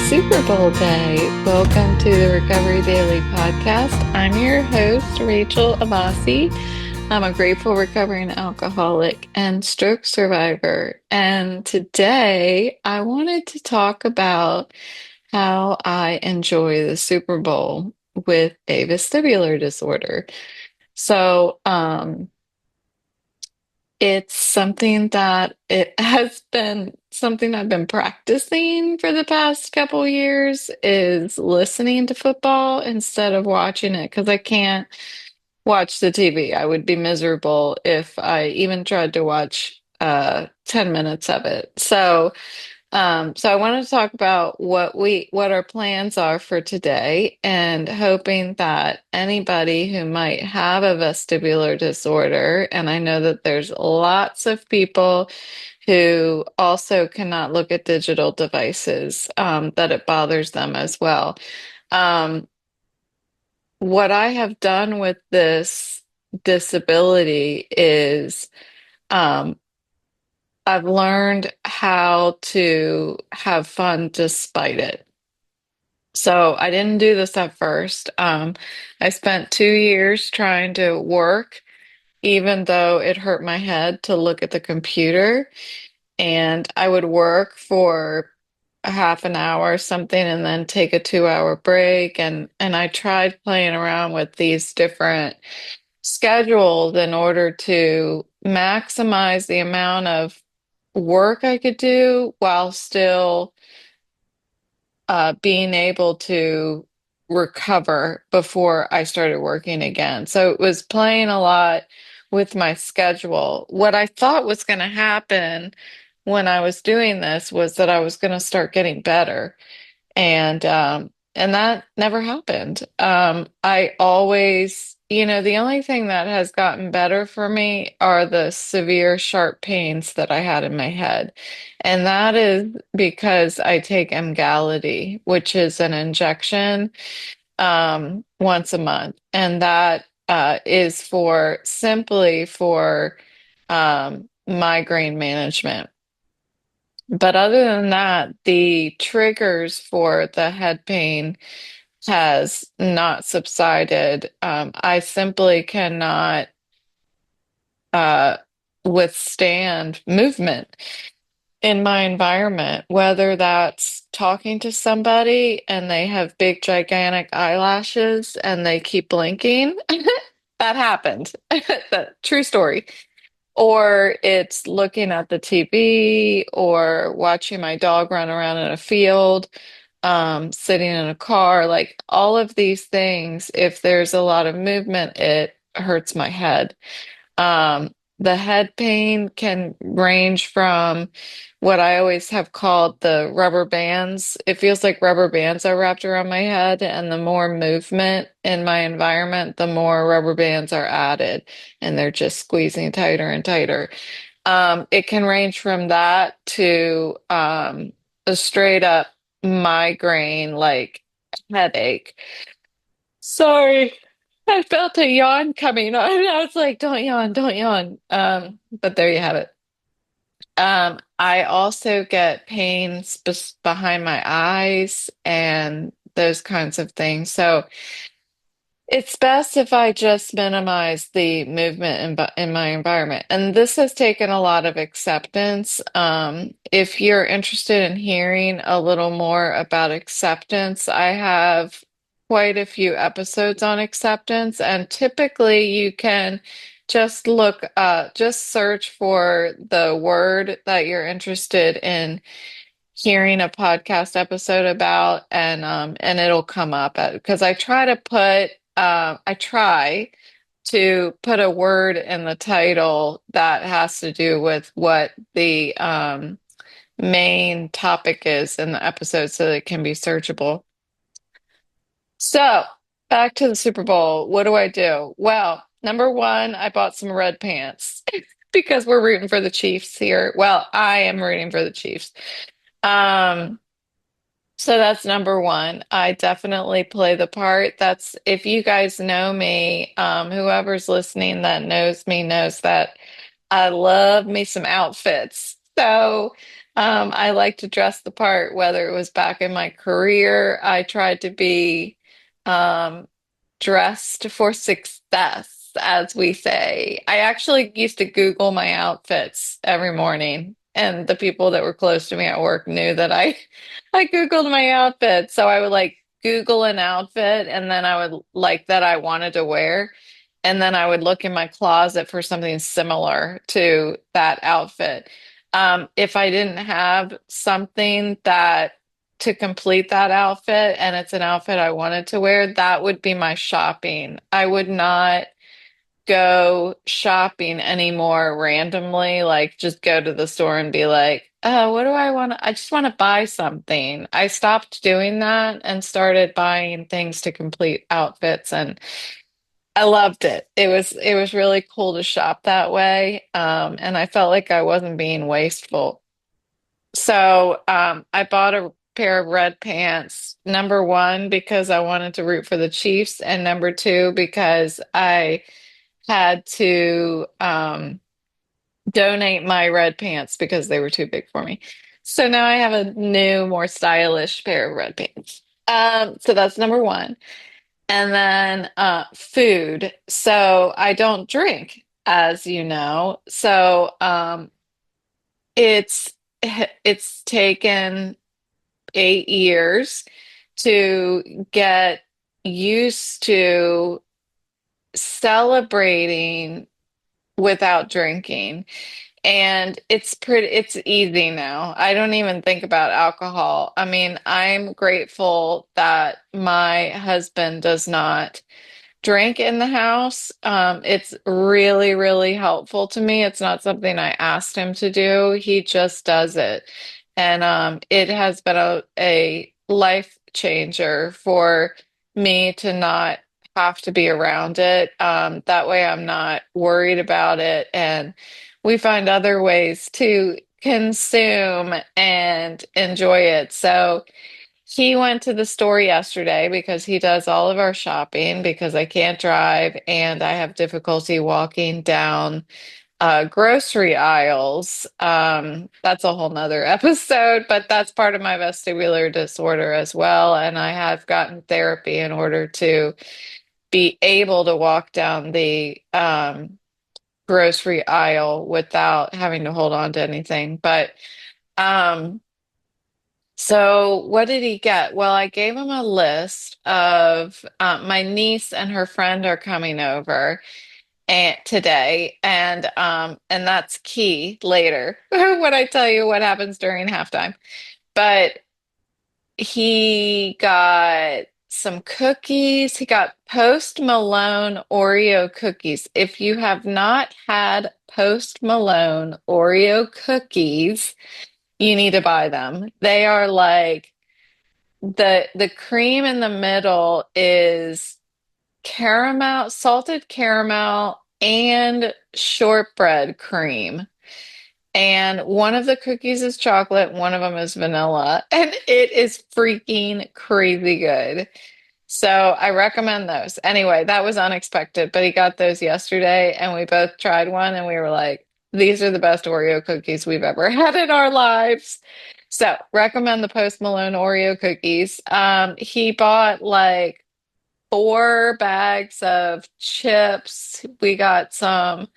Super Bowl day. Welcome to the Recovery Daily podcast. I'm your host, Rachel Abasi. I'm a grateful recovering alcoholic and stroke survivor. And today I wanted to talk about how I enjoy the Super Bowl with a vestibular disorder. So, it's something that it has been something I've been practicing for the past couple years is listening to football instead of watching it because I can't watch the TV. I would be miserable if I even tried to watch 10 minutes of it. So I wanted to talk about what our plans are for today and hoping that anybody who might have a vestibular disorder, and I know that there's lots of people who also cannot look at digital devices, that it bothers them as well. Um, what I have done with this disability is um, I've learned how to have fun despite it. So I didn't do this at first. I spent 2 years trying to work, even though it hurt my head to look at the computer. And I would work for a half an hour or something and then take a 2 hour break. And I tried playing around with these different schedules in order to maximize the amount of work I could do while still being able to recover before I started working again. So it was playing a lot with my schedule. What I thought was going to happen when I was doing this was that I was going to start getting better and that never happened. I always, the only thing that has gotten better for me are the severe sharp pains that I had in my head. And that is because I take Emgality, which is an injection once a month. And that is for simply for migraine management. But other than that, the triggers for the head pain has not subsided. I simply cannot uh, withstand movement in my environment, whether that's talking to somebody and they have big, gigantic eyelashes and they keep blinking. That happened. That true story. Or it's looking at the TV or watching my dog run around in a field, sitting in a car, like all of these things, if there's a lot of movement, it hurts my head. The head pain can range from what I always have called the rubber bands. It feels like rubber bands are wrapped around my head, and the more movement in my environment, the more rubber bands are added, and they're just squeezing tighter and tighter. It can range from that to a straight up migraine, like headache. Sorry. I felt a yawn coming on. I was like, don't yawn, don't yawn. But there you have it. I also get pains behind my eyes and those kinds of things. So it's best if I just minimize the movement in my environment. And this has taken a lot of acceptance. If you're interested in hearing a little more about acceptance, I have quite a few episodes on acceptance. And typically you can just search for the word that you're interested in hearing a podcast episode about and it'll come up because I try to put a word in the title that has to do with what the main topic is in the episode so that it can be searchable. So back to the Super Bowl. What do I do? Well, number one, I bought some red pants because we're rooting for the Chiefs here. Well, I am rooting for the Chiefs. Um, so that's number one. I definitely play the part. That's if you guys know me, whoever's listening that knows me knows that I love me some outfits. So I like to dress the part, whether it was back in my career. I tried to be um, dressed for success, as we say. I actually used to Google my outfits every morning, and the people that were close to me at work knew that I Googled my outfit. So I would like Google an outfit, and then I would like that I wanted to wear. And then I would look in my closet for something similar to that outfit. If I didn't have something that to complete that outfit and it's an outfit I wanted to wear, that would be my shopping. I would not go shopping anymore randomly, like just go to the store and be like, oh, what do I want? I just want to buy something. I stopped doing that and started buying things to complete outfits, and I loved it. It was really cool to shop that way. And I felt like I wasn't being wasteful. So I bought a pair of red pants, number one, because I wanted to root for the Chiefs, and number two, because I had to donate my red pants because they were too big for me. So now I have a new, more stylish pair of red pants. So that's number one. And then food. So I don't drink, as you know. So it's it's taken 8 years to get used to celebrating without drinking. And it's easy now. I don't even think about alcohol. I mean, I'm grateful that my husband does not drink in the house. It's really, really helpful to me. It's not something I asked him to do. He just does it. And it has been a life changer for me to not have to be around it. That way I'm not worried about it. And we find other ways to consume and enjoy it. So, he went to the store yesterday because he does all of our shopping because I can't drive and I have difficulty walking down grocery aisles. That's a whole nother episode, but that's part of my vestibular disorder as well. And I have gotten therapy in order to be able to walk down the grocery aisle without having to hold on to anything. But um, so, what did he get? Well, I gave him a list of my niece and her friend are coming over today, and that's key later when I tell you what happens during halftime. But he got some cookies. He got Post Malone Oreo cookies. If you have not had Post Malone Oreo cookies, you need to buy them. They are like the cream in the middle is caramel, salted caramel, and shortbread cream. And one of the cookies is chocolate, one of them is vanilla, and it is freaking crazy good. So I recommend those. Anyway, that was unexpected, but he got those yesterday and we both tried one and we were like, these are the best Oreo cookies we've ever had in our lives. So recommend the Post Malone Oreo cookies. He bought like 4 bags of chips. We got some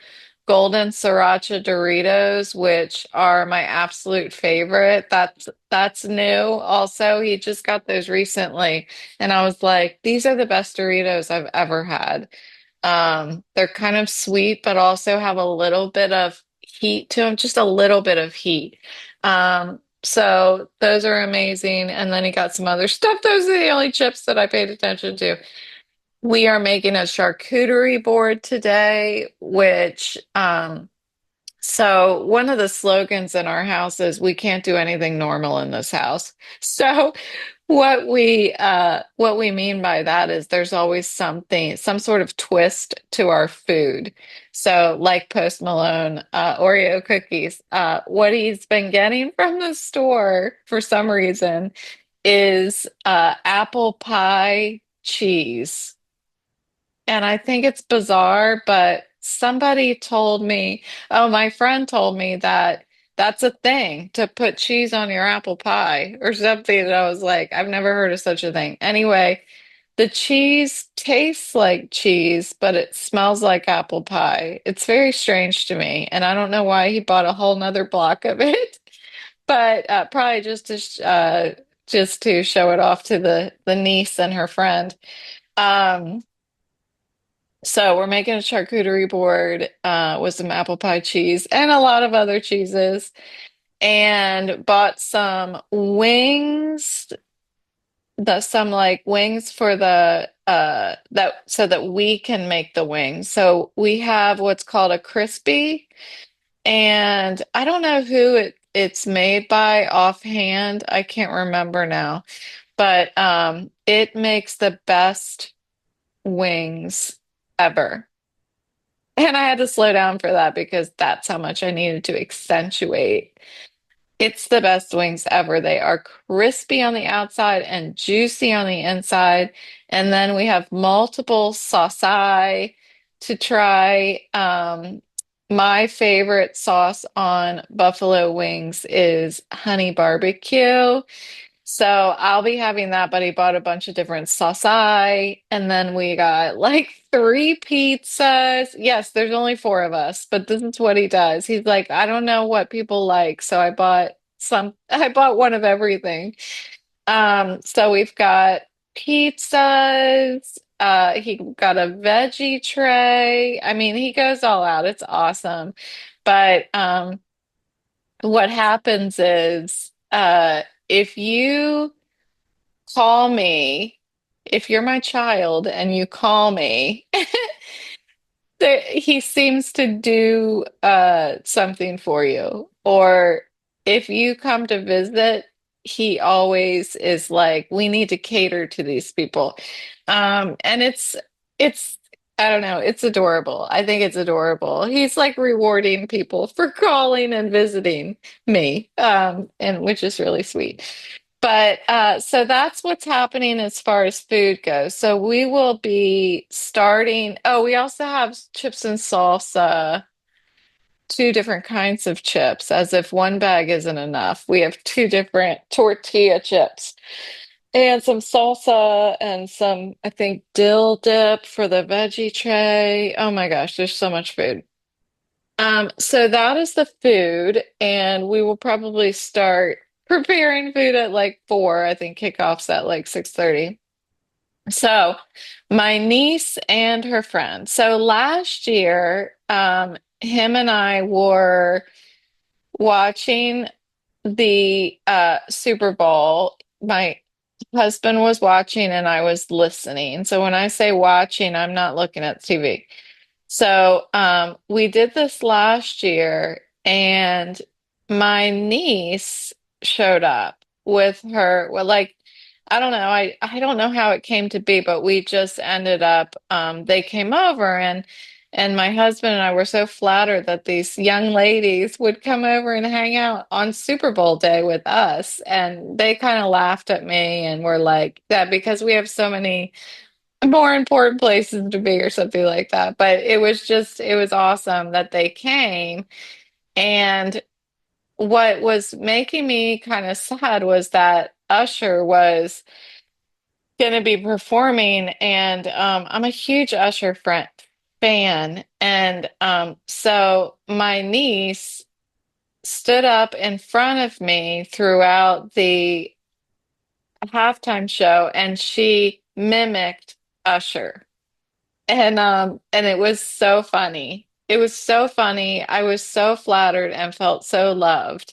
golden sriracha Doritos, which are my absolute favorite. That's new. Also, he just got those recently, and I was like, these are the best Doritos I've ever had. They're kind of sweet, but also have a little bit of heat to them, just a little bit of heat. So those are amazing. And then he got some other stuff. Those are the only chips that I paid attention to. We are making a charcuterie board today, which so one of the slogans in our house is we can't do anything normal in this house. So what we mean by that is there's always something, some sort of twist to our food. So like Post Malone Oreo cookies, what he's been getting from the store for some reason is apple pie cheese. And I think it's bizarre, but somebody told me, oh, my friend told me that that's a thing to put cheese on your apple pie or something. And I was like, I've never heard of such a thing. Anyway, the cheese tastes like cheese, but it smells like apple pie. It's very strange to me, and I don't know why he bought a whole nother block of it, but probably just to show it off to the niece and her friend. Um, so we're making a charcuterie board with some apple pie cheese and a lot of other cheeses, and bought some wings, the some like wings for the that so that we can make the wings. So we have what's called a crispy, and I don't know who it's made by offhand. I can't remember now, but it makes the best wings ever. And I had to slow down for that because that's how much I needed to accentuate. It's the best wings ever. They are crispy on the outside and juicy on the inside. And then we have multiple sauci to try. My favorite sauce on buffalo wings is honey barbecue. So I'll be having that, but he bought a bunch of different sauci, and then we got like three pizzas. Yes, there's only four of us, but this is what he does. He's like, I don't know what people like, so I bought one of everything. So we've got pizzas, he got a veggie tray. I mean, he goes all out. It's awesome. But what happens is if you call me, if you're my child and you call me, he seems to do something for you. Or if you come to visit, he always is like, we need to cater to these people. And it's I don't know, it's adorable. I think it's adorable. He's like rewarding people for calling and visiting me, and which is really sweet. But so that's what's happening as far as food goes. So we will be starting. Oh, we also have chips and salsa, two different kinds of chips, as if one bag isn't enough. We have two different tortilla chips and some salsa and some, I think, dill dip for the veggie tray. Oh my gosh, there's so much food. So that is the food, and we will probably start preparing food at like 4. I think kickoff's at like 6:30. So my niece and her friend. So last year, him and I were watching the Super Bowl. My husband was watching and I was listening. So when I say watching, I'm not looking at TV. So we did this last year, and my niece showed up with her. Well, like, I don't know. I don't know how it came to be, but we just ended up, they came over, and my husband and I were so flattered that these young ladies would come over and hang out on Super Bowl day with us. And they kind of laughed at me and were like that because we have so many more important places to be or something like that. But it was awesome that they came. And what was making me kind of sad was that Usher was going to be performing, and I'm a huge fan. And so my niece stood up in front of me throughout the halftime show, and she mimicked Usher. And it was so funny. It was so funny. I was so flattered and felt so loved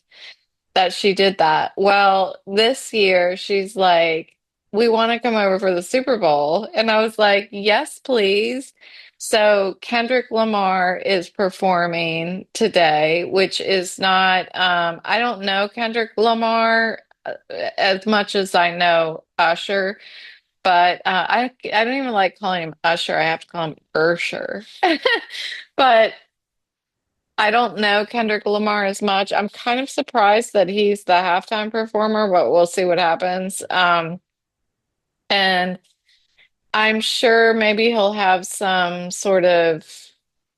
that she did that. Well, this year she's like, "We want to come over for the Super Bowl." And I was like, "Yes, please." So Kendrick Lamar is performing today, which is not I don't know Kendrick Lamar as much as I know Usher. But I don't even like calling him Usher. I have to call him Ursher. But I don't know Kendrick Lamar as much. I'm kind of surprised that he's the halftime performer, but we'll see what happens. And I'm sure maybe he'll have some sort of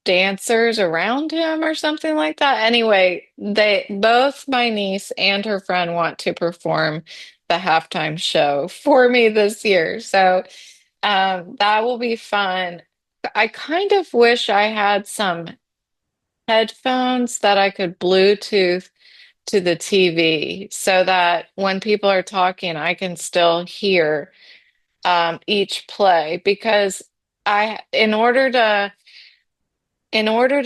dancers around him or something like that. Anyway, they both my niece and her friend want to perform the halftime show for me this year. So that will be fun. I kind of wish I had some headphones that I could Bluetooth to the TV so that when people are talking, I can still hear each play because I, in order to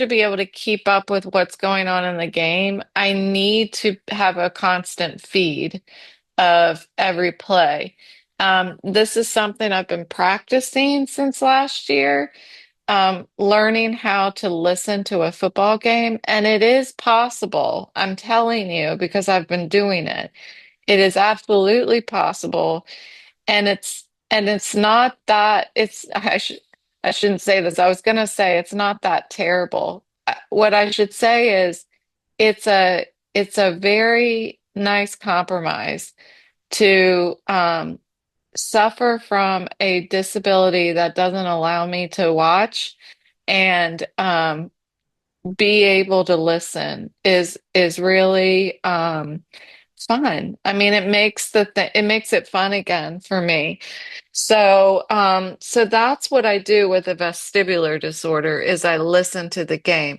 be able to keep up with what's going on in the game, I need to have a constant feed of every play. This is something I've been practicing since last year, learning how to listen to a football game, and it is possible. I'm telling you because I've been doing it. It is absolutely possible, and it's not that it's I shouldn't say this. I was gonna say it's not that terrible. What I should say is it's a it's a very nice compromise to suffer from a disability that doesn't allow me to watch and be able to listen is really fun. I mean, it makes it makes it fun again for me. So so that's what I do with a vestibular disorder is I listen to the game.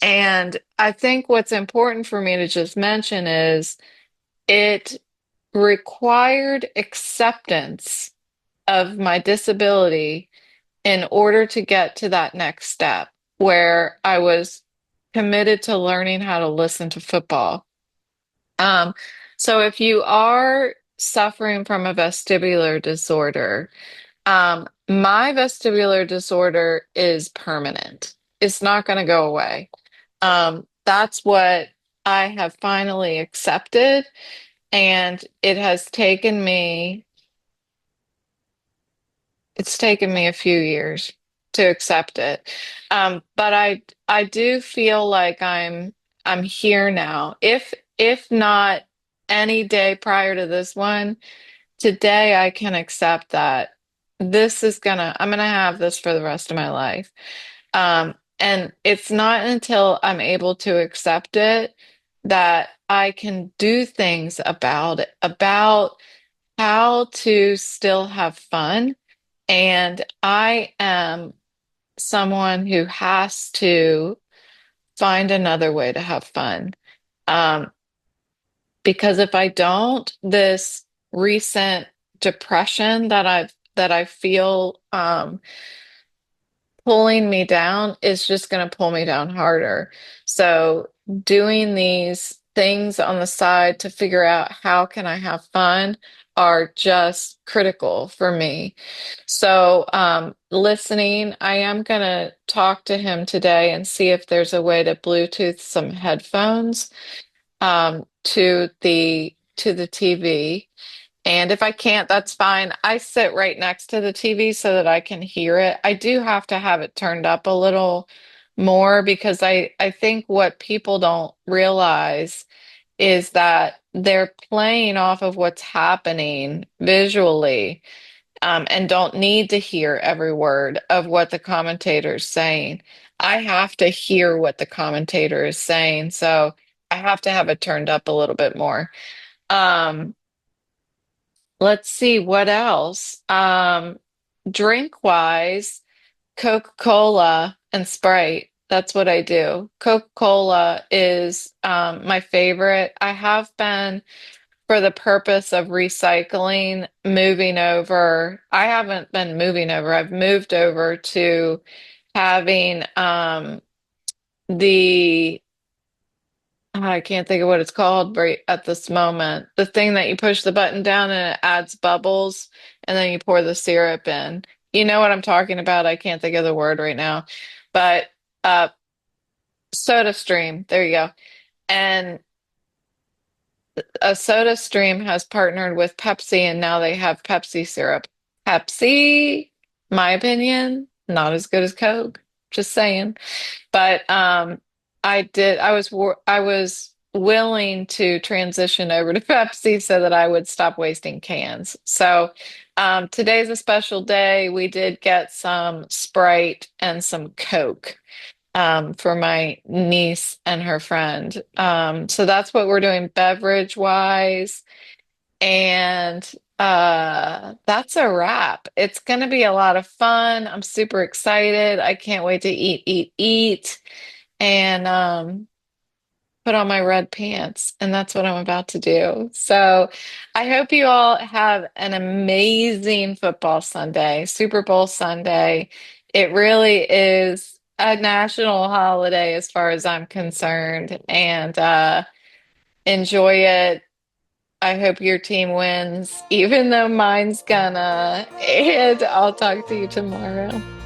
And I think what's important for me to just mention is it required acceptance of my disability in order to get to that next step where I was committed to learning how to listen to football. Um, so if you are suffering from a vestibular disorder, my vestibular disorder is permanent. It's not going to go away. That's what I have finally accepted, and it's taken me a few years to accept it. But I do feel like I'm here now. If not any day prior to this one, today I can accept that I'm gonna have this for the rest of my life. And it's not until I'm able to accept it that I can do things about it, about how to still have fun. And I am someone who has to find another way to have fun. Um, because if I don't, this recent depression that I feel pulling me down is just going to pull me down harder. So doing these things on the side to figure out how can I have fun are just critical for me. So listening, I am going to talk to him today and see if there's a way to Bluetooth some headphones to the TV. And if I can't, that's fine. I sit right next to the TV so that I can hear it. I do have to have it turned up a little more because I think what people don't realize is that they're playing off of what's happening visually, and don't need to hear every word of what the commentator's saying. I have to hear what the commentator is saying, so I have to have it turned up a little bit more. Um, let's see what else. Drink wise, Coca-Cola and Sprite. That's what I do. Coca-Cola is my favorite. I have been for the purpose of recycling, moving over. I haven't been moving over. I've moved over to having the I can't think of what it's called right at this moment. The thing that you push the button down and it adds bubbles, and then you pour the syrup in. You know what I'm talking about? I can't think of the word right now. But uh Soda Stream, there you go. And a Soda Stream has partnered with Pepsi and now they have Pepsi syrup. Pepsi, my opinion, not as good as Coke. Just saying. But I was willing to transition over to Pepsi so that I would stop wasting cans. So today's a special day. We did get some Sprite and some Coke. for my niece and her friend. So that's what we're doing beverage wise. And that's a wrap. It's going to be a lot of fun. I'm super excited. I can't wait to eat, eat, eat, and put on my red pants. And that's what I'm about to do. So I hope you all have an amazing football Sunday, Super Bowl Sunday. It really is a national holiday as far as I'm concerned. And enjoy it. I hope your team wins, even though mine's gonna. And I'll talk to you tomorrow.